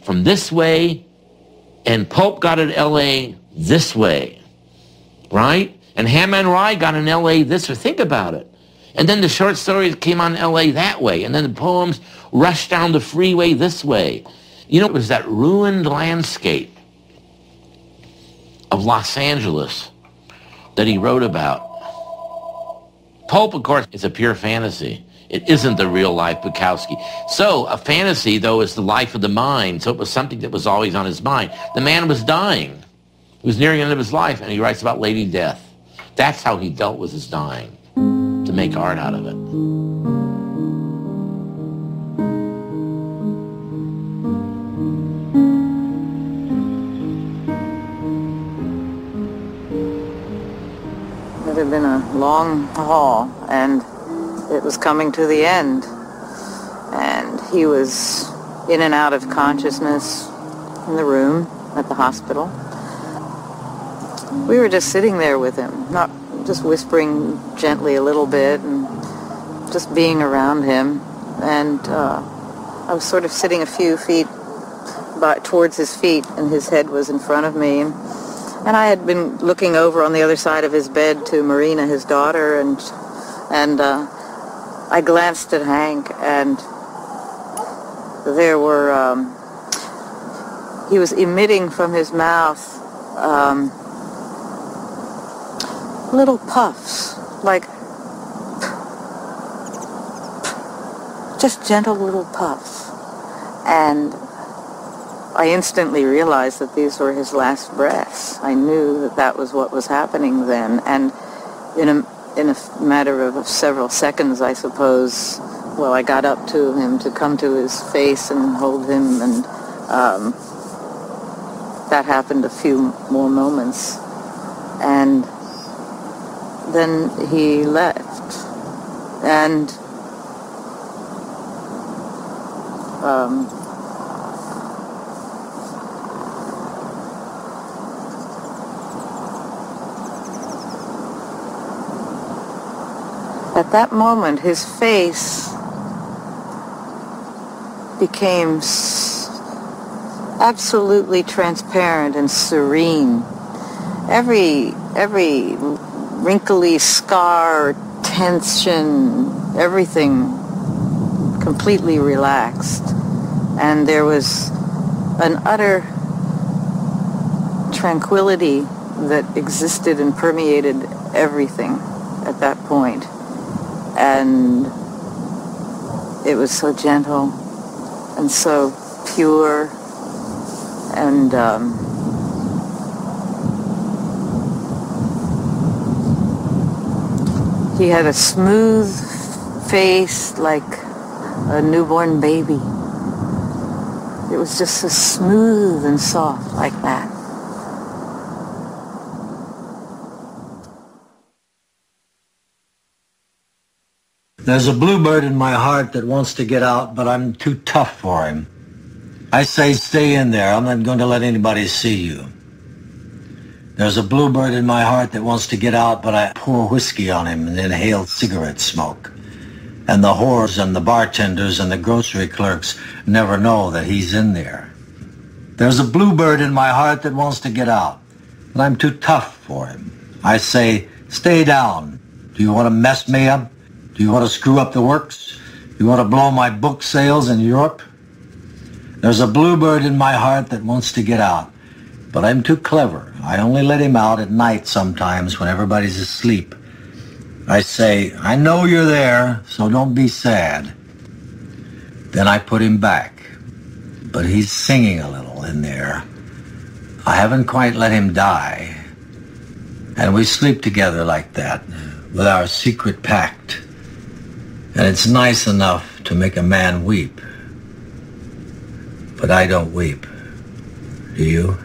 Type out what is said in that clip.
from this way, and Pulp got in L.A. this way, right? And Hammer and Rye got in L.A. this way. Think about it. And then the short stories came on L.A. that way, and then the poems rushed down the freeway this way. You know, it was that ruined landscape of Los Angeles that he wrote about. Pulp, of course, is a pure fantasy. It isn't the real life Bukowski. So a fantasy, though, is the life of the mind. So it was something that was always on his mind. The man was dying. He was nearing the end of his life, and he writes about Lady Death. That's how he dealt with his dying, to make art out of it. It had been a long haul, and it was coming to the end. And he was in and out of consciousness in the room at the hospital. We were just sitting there with him, not just whispering gently a little bit and just being around him. And I was sort of sitting a few feet towards his feet, and his head was in front of me. And I had been looking over on the other side of his bed to Marina, his daughter, and I glanced at Hank, and there were, he was emitting from his mouth little puffs, like just gentle little puffs. And I instantly realized that these were his last breaths. I knew that that was what was happening then. And in a matter of several seconds, I suppose, well, I got up to him to come to his face and hold him, and that happened a few more moments. And then he left. And at that moment, his face became absolutely transparent and serene. Every wrinkly scar, tension, everything completely relaxed. And there was an utter tranquility that existed and permeated everything at that point. And it was so gentle and so pure, and he had a smooth face like a newborn baby. It was just so smooth and soft like that. There's a bluebird in my heart that wants to get out, but I'm too tough for him. I say stay in there. I'm not going to let anybody see you. There's a bluebird in my heart that wants to get out, but I pour whiskey on him and inhale cigarette smoke. And the whores and the bartenders and the grocery clerks never know that he's in there. There's a bluebird in my heart that wants to get out, but I'm too tough for him. I say, stay down. Do you want to mess me up? Do you want to screw up the works? Do you want to blow my book sales in Europe? There's a bluebird in my heart that wants to get out, but I'm too clever. I only let him out at night sometimes when everybody's asleep. I say, I know you're there, so don't be sad. Then I put him back, but he's singing a little in there. I haven't quite let him die. And we sleep together like that, with our secret pact. And it's nice enough to make a man weep. But I don't weep. Do you?